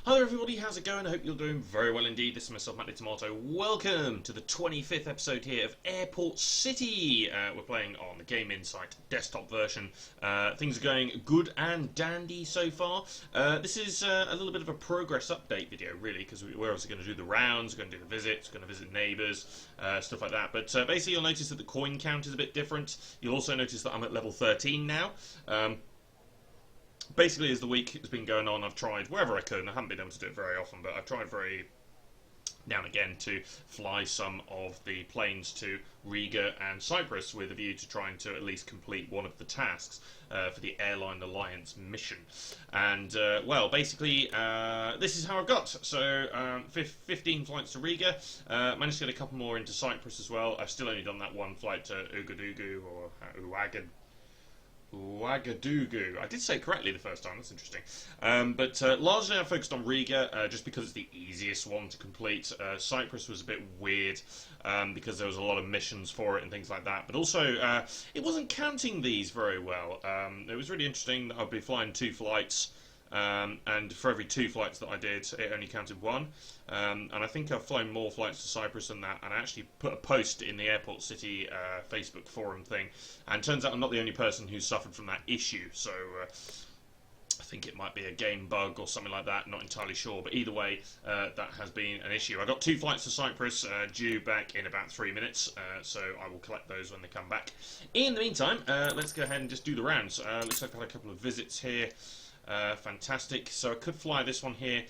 Hi there everybody, how's it going? I hope you're doing very well indeed. This is myself, Matty Tomato. Welcome to the 25th episode here of Airport City. We're playing on the Game Insight desktop version. Things are going good and dandy so far. This is a little bit of a progress update video, really, because we're obviously going to do the rounds, we're going to do the visits, going to visit neighbours, stuff like that. But basically you'll notice that the coin count is a bit different. You'll also notice that I'm at level 13 now. Basically, as the week has been going on, I've tried wherever I could, and I haven't been able to do it very often, but I've tried very now and again to fly some of the planes to Riga and Cyprus with a view to trying to at least complete one of the tasks for the Airline Alliance mission. And, well, basically, this is how I've got. So, 15 flights to Riga, managed to get a couple more into Cyprus as well. I've still only done that one flight to Ouagadougou, or Ouagadougou. I did say it correctly the first time, that's interesting. But largely I focused on Riga, just because it's the easiest one to complete. Cyprus was a bit weird, because there was a lot of missions for it and things like that. But also, it wasn't counting these very well. It was really interesting that I'd be flying 2 flights, and for every 2 flights that I did, it only counted 1. And I think I've flown more flights to Cyprus than that, and I actually put a post in the Airport City Facebook forum thing, and turns out I'm not the only person who's suffered from that issue, so I think it might be a game bug or something like that, not entirely sure, but either way, that has been an issue. I got 2 flights to Cyprus due back in about 3 minutes, so I will collect those when they come back. In the meantime, let's go ahead and just do the rounds. Looks like I've had a couple of visits here. Fantastic. So I could fly this one here.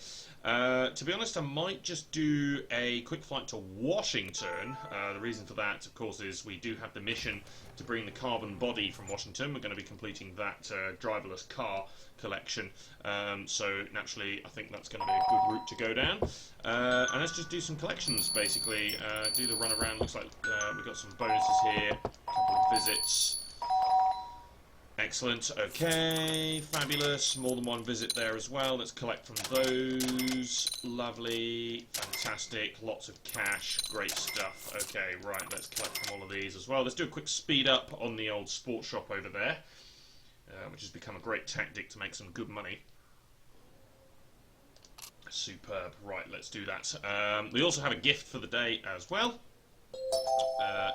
To be honest, I might just do a quick flight to Washington. The reason for that, of course, is we do have the mission to bring the carbon body from Washington. We're going to be completing that driverless car collection. So naturally, I think that's going to be a good route to go down. And let's just do some collections, basically. Do the run around. Looks like we've got some bonuses here. A couple of visits. Excellent, okay, fabulous, more than one visit there as well. Let's collect from those. Lovely, fantastic, lots of cash, great stuff. Okay, right, let's collect from all of these as well. Let's do a quick speed up on the old sports shop over there, which has become a great tactic to make some good money. Superb, right, let's do that. We also have a gift for the day as well.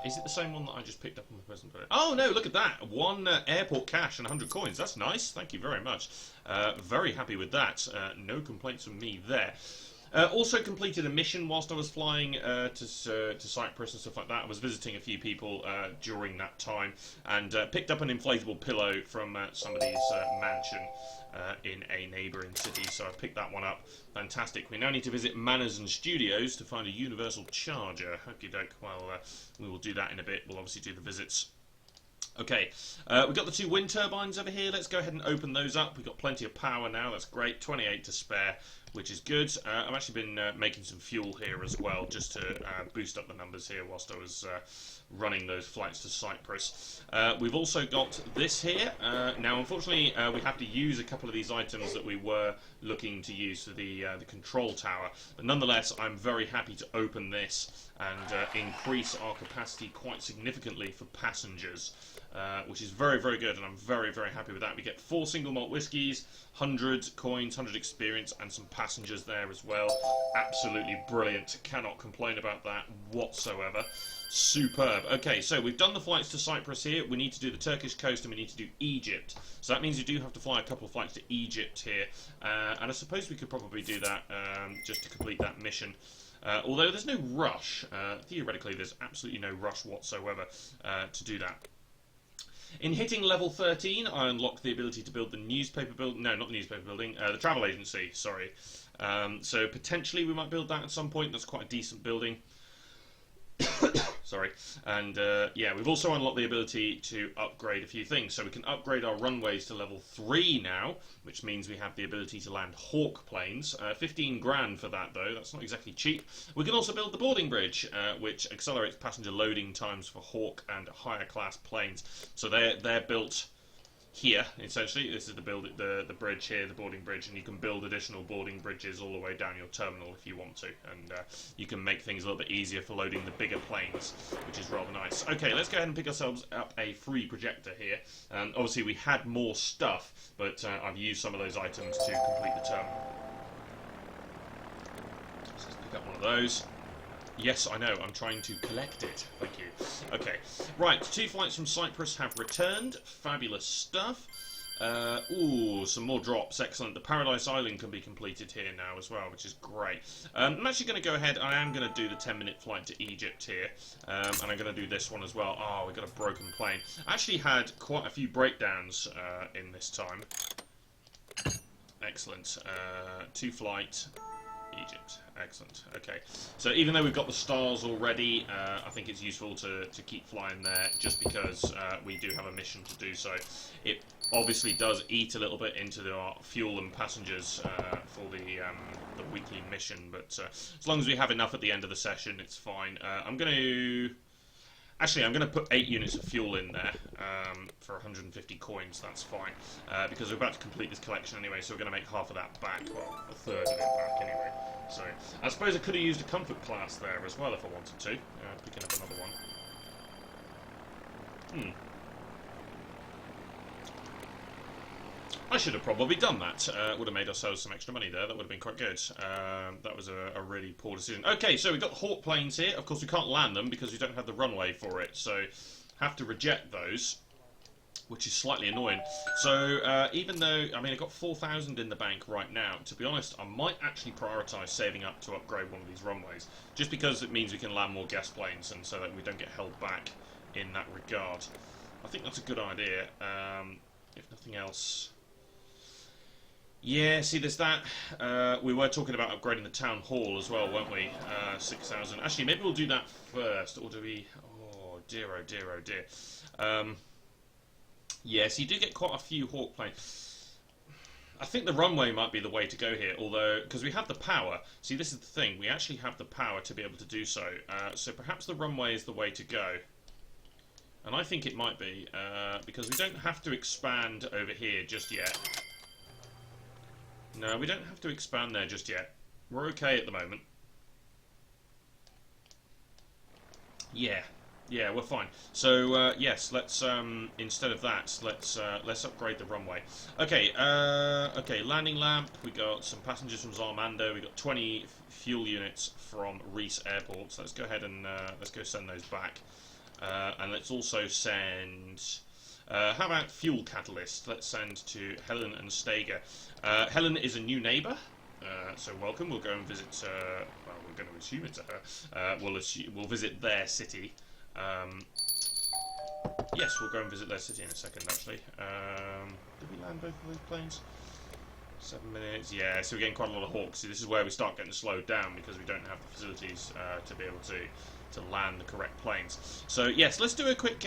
Is it the same one that I just picked up on the present? Oh no, look at that! 1 airport cash and 100 coins. That's nice. Thank you very much. Very happy with that. No complaints from me there. Also completed a mission whilst I was flying to Cyprus and stuff like that. I was visiting a few people during that time, and picked up an inflatable pillow from somebody's mansion in a neighbouring city, so I picked that one up. Fantastic. We now need to visit Manners and Studios to find a universal charger. Okie doke. Well, we will do that in a bit. We'll obviously do the visits. Okay, we've got the 2 wind turbines over here. Let's go ahead and open those up. We've got plenty of power now. That's great. 28 to spare, which is good. I've actually been making some fuel here as well, just to boost up the numbers here whilst I was running those flights to Cyprus. We've also got this here. Now, unfortunately, we have to use a couple of these items that we were looking to use for the control tower. But nonetheless, I'm very happy to open this and increase our capacity quite significantly for passengers, which is very, very good, and I'm very, very happy with that. We get 4 single malt whiskies, 100 coins, 100 experience, and some passengers there as well. Absolutely brilliant. Cannot complain about that whatsoever. Superb. Okay, so we've done the flights to Cyprus here. We need to do the Turkish coast, and we need to do Egypt. So that means you do have to fly a couple of flights to Egypt here. And I suppose we could probably do that just to complete that mission. Although there's no rush. Theoretically, there's absolutely no rush whatsoever to do that. In hitting level 13, I unlocked the ability to build the newspaper building. No, not the newspaper building. The travel agency, sorry. So potentially we might build that at some point. That's quite a decent building. Sorry. And yeah, we've also unlocked the ability to upgrade a few things. So we can upgrade our runways to level 3 now, which means we have the ability to land Hawk planes. 15 grand for that, though. That's not exactly cheap. We can also build the boarding bridge, which accelerates passenger loading times for Hawk and higher class planes. So they're built here, essentially. This is the bridge here, the boarding bridge, and you can build additional boarding bridges all the way down your terminal if you want to, and you can make things a little bit easier for loading the bigger planes, which is rather nice. Okay, let's go ahead and pick ourselves up a free projector here. Obviously we had more stuff, but I've used some of those items to complete the terminal. of those. Yes, I know, I'm trying to collect it. Thank you. Okay, right, 2 flights from Cyprus have returned. Fabulous stuff. Ooh, some more drops. Excellent. The Paradise Island can be completed here now as well, which is great. I'm actually going to go ahead. I am going to do the 10-minute flight to Egypt here. And I'm going to do this one as well. Oh, we got a broken plane. I actually had quite a few breakdowns in this time. Excellent. 2 flight... Egypt. Excellent. Okay. So even though we've got the stars already, I think it's useful to keep flying there just because we do have a mission to do so. It obviously does eat a little bit into our fuel and passengers for the weekly mission, but as long as we have enough at the end of the session, it's fine. I'm going to put 8 units of fuel in there for 150 coins. That's fine because we're about to complete this collection anyway, so we're going to make half of that back. Well, a third of it back anyway. So I suppose I could have used a comfort class there as well if I wanted to. Picking up another one. I should have probably done that. Would have made ourselves some extra money there. That would have been quite good. That was a really poor decision. Okay, so we've got Hawk planes here. Of course, we can't land them because we don't have the runway for it. So have to reject those, which is slightly annoying. So even though, I mean, I've got 4,000 in the bank right now, to be honest, I might actually prioritise saving up to upgrade one of these runways, just because it means we can land more gas planes and so that we don't get held back in that regard. I think that's a good idea, if nothing else. Yeah, see, there's that. We were talking about upgrading the town hall as well, weren't we? 6,000. Actually, maybe we'll do that first, or do we... Oh, dear, oh, dear, oh, dear. Yes, you do get quite a few Hawk planes. I think the runway might be the way to go here, although, because we have the power. See, this is the thing. We actually have the power to be able to do so. So perhaps the runway is the way to go. And I think it might be, because we don't have to expand over here just yet. No, we don't have to expand there just yet. We're okay at the moment. Yeah, we're fine. So yes, let's instead of that, let's upgrade the runway. Okay, okay, landing lamp. We got some passengers from Zarmando. We got 20 fuel units from Reese Airport. So let's go ahead and let's go send those back. And let's also send. How about fuel catalyst? Let's send to Helen and Steger. Helen is a new neighbour, so welcome. We'll go and visit. Well, we're going to assume it's her. We'll visit their city. Yes, we'll go and visit their city in a second. Actually, did we land both of those planes? 7 minutes. Yeah, so we're getting quite a lot of Hawks. See, this is where we start getting slowed down because we don't have the facilities to be able to land the correct planes. So yes, let's do a quick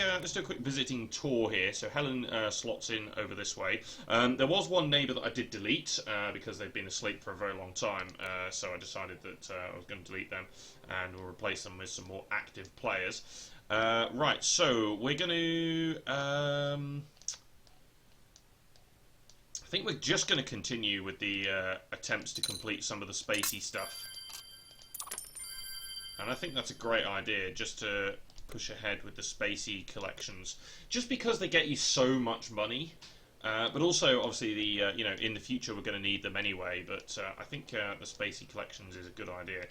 visiting tour here. So Helen slots in over this way. There was one neighbour that I did delete because they've been asleep for a very long time. So I decided that I was going to delete them and we'll replace them with some more active players. Right, so we're going to. I think we're just going to continue with the attempts to complete some of the spacey stuff. And I think that's a great idea, just to push ahead with the spacey collections, just because they get you so much money. But also, obviously, the you know, in the future we're going to need them anyway. But I think the spacey collections is a good idea.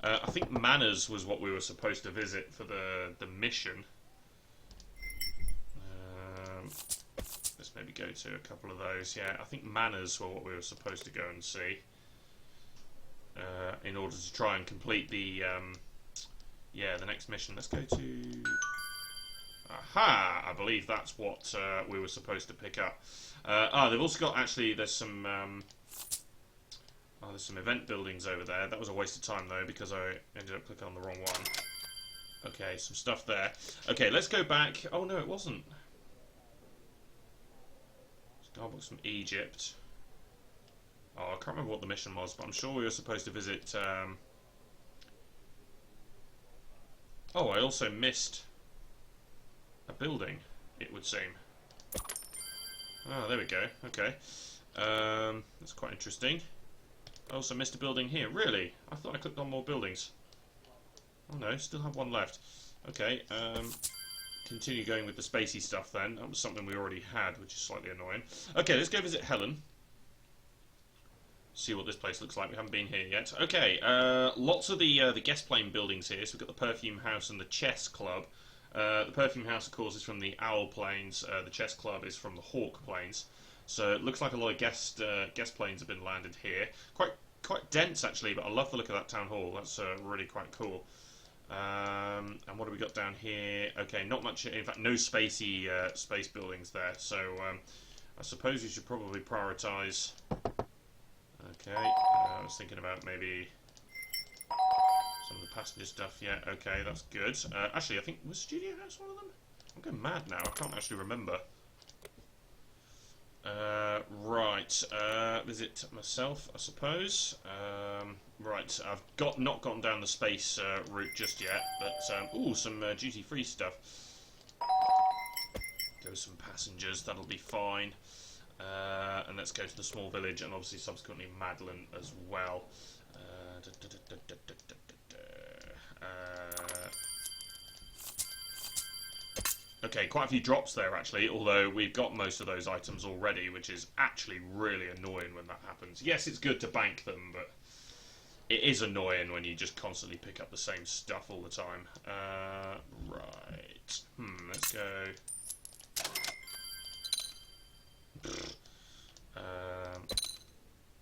I think Manors was what we were supposed to visit for the mission. Let's maybe go to a couple of those. Yeah, I think Manors were what we were supposed to go and see in order to try and complete the. Yeah, the next mission. Let's go to... Aha! I believe that's what we were supposed to pick up. They've also got, actually, there's some event buildings over there. That was a waste of time, though, because I ended up clicking on the wrong one. Okay, some stuff there. Okay, let's go back. Oh, no, it wasn't. Starbucks from Egypt. Oh, I can't remember what the mission was, but I'm sure we were supposed to visit... Oh, I also missed a building, it would seem. Oh, there we go. Okay. That's quite interesting. I also missed a building here. Really? I thought I clicked on more buildings. Oh no, still have one left. Okay, continue going with the spacey stuff then. That was something we already had, which is slightly annoying. Okay, let's go visit Helen. See what this place looks like. We haven't been here yet. Okay, lots of the guest plane buildings here. So we've got the Perfume House and the Chess Club. The Perfume House, of course, is from the Owl Planes. The Chess Club is from the Hawk Planes. So it looks like a lot of guest planes have been landed here. Quite dense actually, but I love the look of that town hall. That's really quite cool. And what have we got down here? Okay, not much. In fact, no spacey space buildings there. So I suppose you should probably prioritise. Okay, I was thinking about maybe some of the passenger stuff. Yeah, okay, that's good. Actually, I think, was Studio House one of them? I'm going mad now, I can't actually remember. Right, visit myself, I suppose. Right, I've not gotten down the space route just yet, but, ooh, some duty-free stuff. Go some passengers, that'll be fine. And let's go to the small village and obviously subsequently Madeline as well. Okay, quite a few drops there actually, although we've got most of those items already, which is actually really annoying when that happens. Yes, it's good to bank them, but it is annoying when you just constantly pick up the same stuff all the time. Right. Let's go.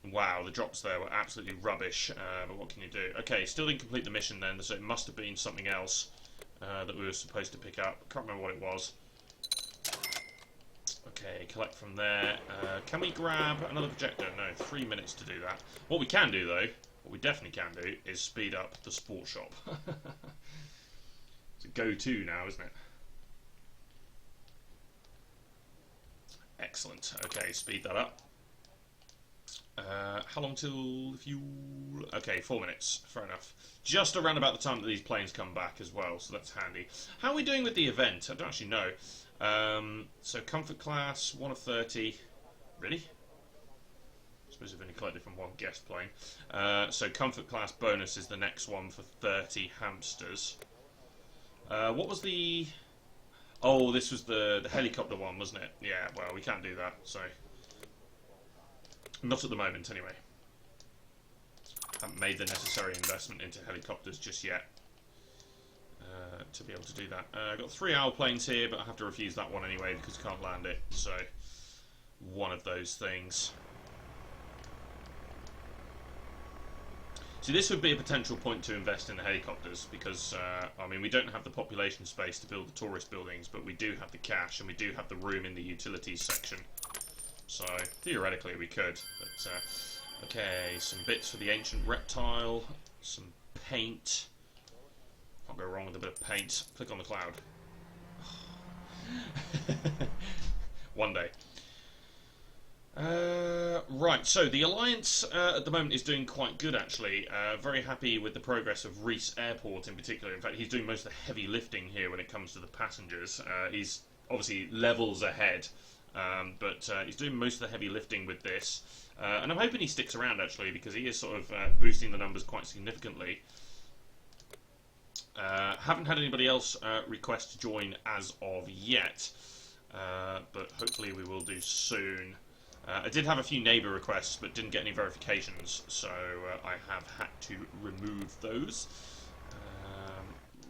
Wow, the drops there were absolutely rubbish, but what can you do? Okay, still didn't complete the mission then, so it must have been something else that we were supposed to pick up. Can't remember what it was. Okay, collect from there. Can we grab another projector? No, 3 minutes to do that. What we can do though, what we definitely can do, is speed up the sport shop. It's a go-to now, isn't it? Excellent. Okay, speed that up. How long till the fuel? Okay, 4 minutes. Fair enough. Just around about the time that these planes come back as well, so that's handy. How are we doing with the event? I don't actually know. So comfort class, 1 of 30. Really? I suppose we've only collected from one guest plane. So comfort class bonus is the next one for 30 hamsters. What was the... Oh, this was the helicopter one, wasn't it? Yeah, well, we can't do that, so... Not at the moment, anyway. Haven't made the necessary investment into helicopters just yet to be able to do that. I've got 3 owl planes here, but I have to refuse that one anyway because I can't land it. So, one of those things. So this would be a potential point to invest in the helicopters because, I mean, we don't have the population space to build the tourist buildings, but we do have the cash and we do have the room in the utilities section. So, theoretically we could, but, okay, some bits for the ancient reptile, some paint. Can't go wrong with a bit of paint. Click on the cloud. One day. Right, so the Alliance at the moment is doing quite good actually. Very happy with the progress of Reese Airport in particular. In fact, he's doing most of the heavy lifting here when it comes to the passengers. He's obviously levels ahead. But he's doing most of the heavy lifting with this. And I'm hoping he sticks around, actually, because he is sort of boosting the numbers quite significantly. Haven't had anybody else request to join as of yet. But hopefully we will do soon. I did have a few neighbour requests, but didn't get any verifications, so I have had to remove those.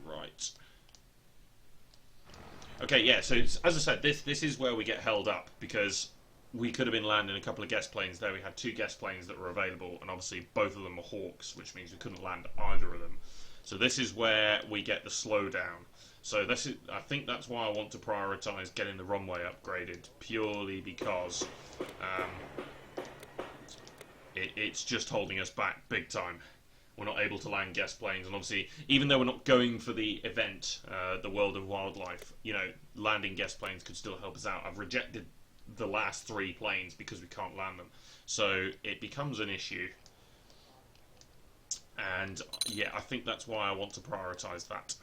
Right. Okay, yeah, so as I said, this is where we get held up, because we could have been landing a couple of guest planes there. We had 2 guest planes that were available, and obviously both of them were Hawks, which means we couldn't land either of them. So this is where we get the slowdown. So this is, I think that's why I want to prioritise getting the runway upgraded, purely because it's just holding us back big time. We're not able to land guest planes, and obviously, even though we're not going for the event, the World of Wildlife, you know, landing guest planes could still help us out. I've rejected the last 3 planes because we can't land them, so it becomes an issue. And yeah, I think that's why I want to prioritise that.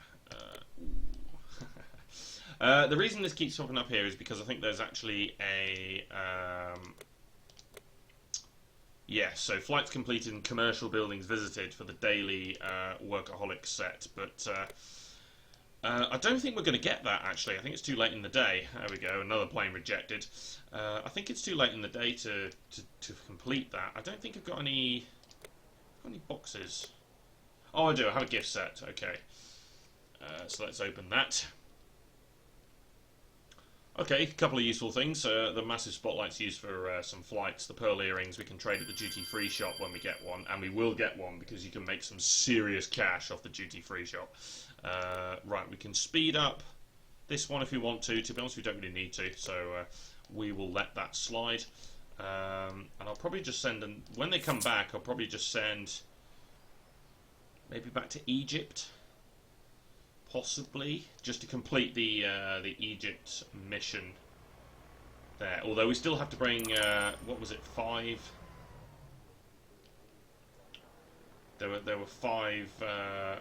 The reason this keeps popping up here is because I think there's actually a... Yes, so flights completed and commercial buildings visited for the daily workaholic set, but I don't think we're going to get that, actually. I think it's too late in the day. There we go, another plane rejected. I think it's too late in the day to complete that. I don't think I've got any boxes. Oh, I do. I have a gift set. Okay. So let's open that. Okay, a couple of useful things. The massive spotlight's used for some flights. The pearl earrings we can trade at the duty-free shop when we get one, and we will get one because you can make some serious cash off the duty-free shop. Right, we can speed up this one if we want to. To be honest, we don't really need to, so we will let that slide. And I'll probably just send them when they come back. I'll probably just send maybe back to Egypt. Possibly, just to complete the Egypt mission there. Although we still have to bring, what was it, 5? There were 5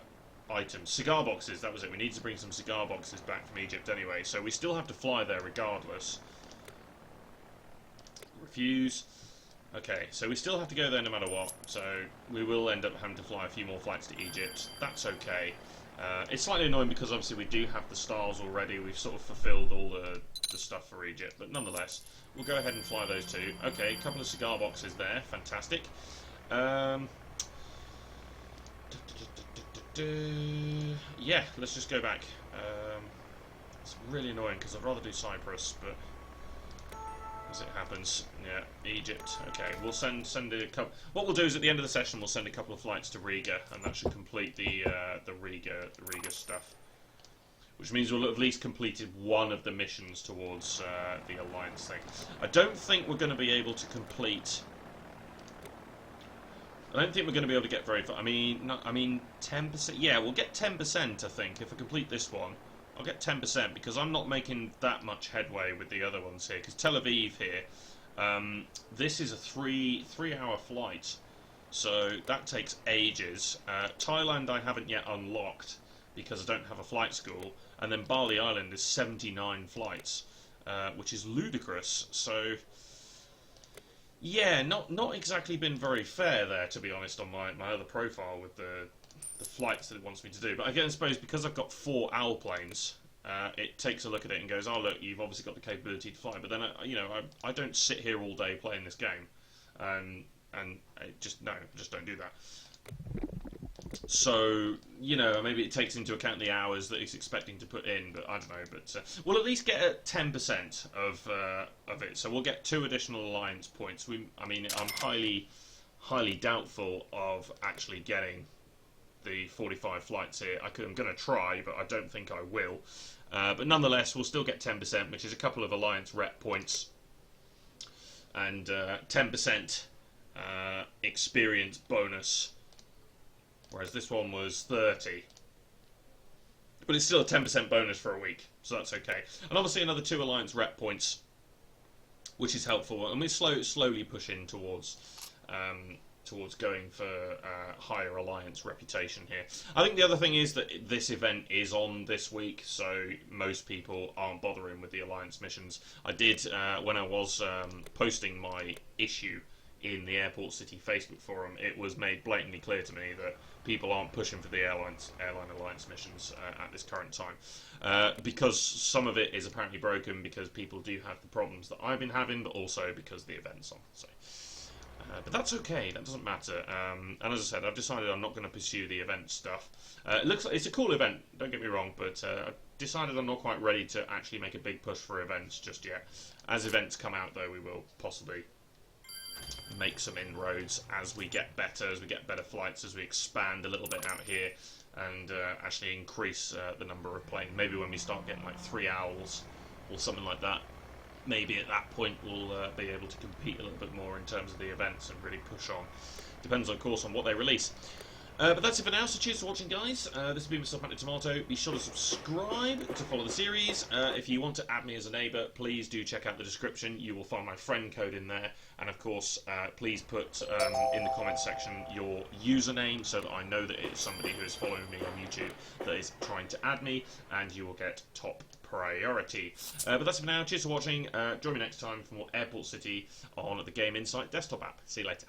items. Cigar boxes, that was it. We need to bring some cigar boxes back from Egypt anyway, so we still have to fly there regardless. Refuse. Okay, so we still have to go there no matter what, so we will end up having to fly a few more flights to Egypt. That's okay. It's slightly annoying because obviously we do have the stars already. We've sort of fulfilled all the stuff for Egypt, but nonetheless, we'll go ahead and fly those two. Okay, a couple of cigar boxes there. Fantastic. Yeah, let's just go back. It's really annoying because I'd rather do Cyprus, but as it happens, yeah, Egypt. Okay, we'll send a couple. What we'll do is at the end of the session we'll send a couple of flights to Riga, and that should complete the Riga stuff. Which means we'll have at least completed one of the missions towards the Alliance thing. I don't think we're going to be able to complete. I don't think we're going to be able to get very far. I mean, 10%. Yeah, we'll get 10%. I think if I complete this one. I'll get 10% because I'm not making that much headway with the other ones here. Because Tel Aviv here, this is a three-hour flight, so that takes ages. Thailand I haven't yet unlocked because I don't have a flight school, and then Bali Island is 79 flights, which is ludicrous. So yeah, not exactly been very fair there, to be honest, on my other profile with the flights that it wants me to do. But again, I suppose because I've got 4 OWL planes, it takes a look at it and goes, oh look, you've obviously got the capability to fly. But then, I don't sit here all day playing this game, and I just don't do that. So, maybe it takes into account the hours that it's expecting to put in, but I don't know. But we'll at least get 10% of it. So we'll get 2 additional alliance points. I'm highly doubtful of actually getting the 45 flights here. I'm going to try, but I don't think I will. But nonetheless, we'll still get 10%, which is a couple of alliance rep points, and 10% experience bonus, whereas this one was 30. But it's still a 10% bonus for a week, so that's okay. And obviously another 2 alliance rep points, which is helpful, and we're slowly pushing towards going for higher alliance reputation here. I think the other thing is that this event is on this week, so most people aren't bothering with the alliance missions. I did, when I was posting my issue in the Airport City Facebook forum, it was made blatantly clear to me that people aren't pushing for the airline alliance missions at this current time, because some of it is apparently broken because people do have the problems that I've been having, but also because the event's on. So. But that's okay, that doesn't matter. And as I said, I've decided I'm not going to pursue the event stuff. It looks like it's a cool event, don't get me wrong, but I've decided I'm not quite ready to actually make a big push for events just yet. As events come out, though, we will possibly make some inroads as we get better flights, as we expand a little bit out here, and actually increase the number of planes. Maybe when we start getting like 3 owls or something like that. Maybe at that point we'll be able to compete a little bit more in terms of the events and really push on. Depends, of course, on what they release. But that's it for now, so cheers for watching, guys. This has been myself, Matt Tomato. Be sure to subscribe to follow the series. If you want to add me as a neighbour, please do check out the description. You will find my friend code in there. And of course, please put in the comments section your username so that I know that it is somebody who is following me on YouTube that is trying to add me, and you will get top priority. But that's it for now. Cheers for watching. Join me next time for more Airport City on the Game Insight desktop app. See you later.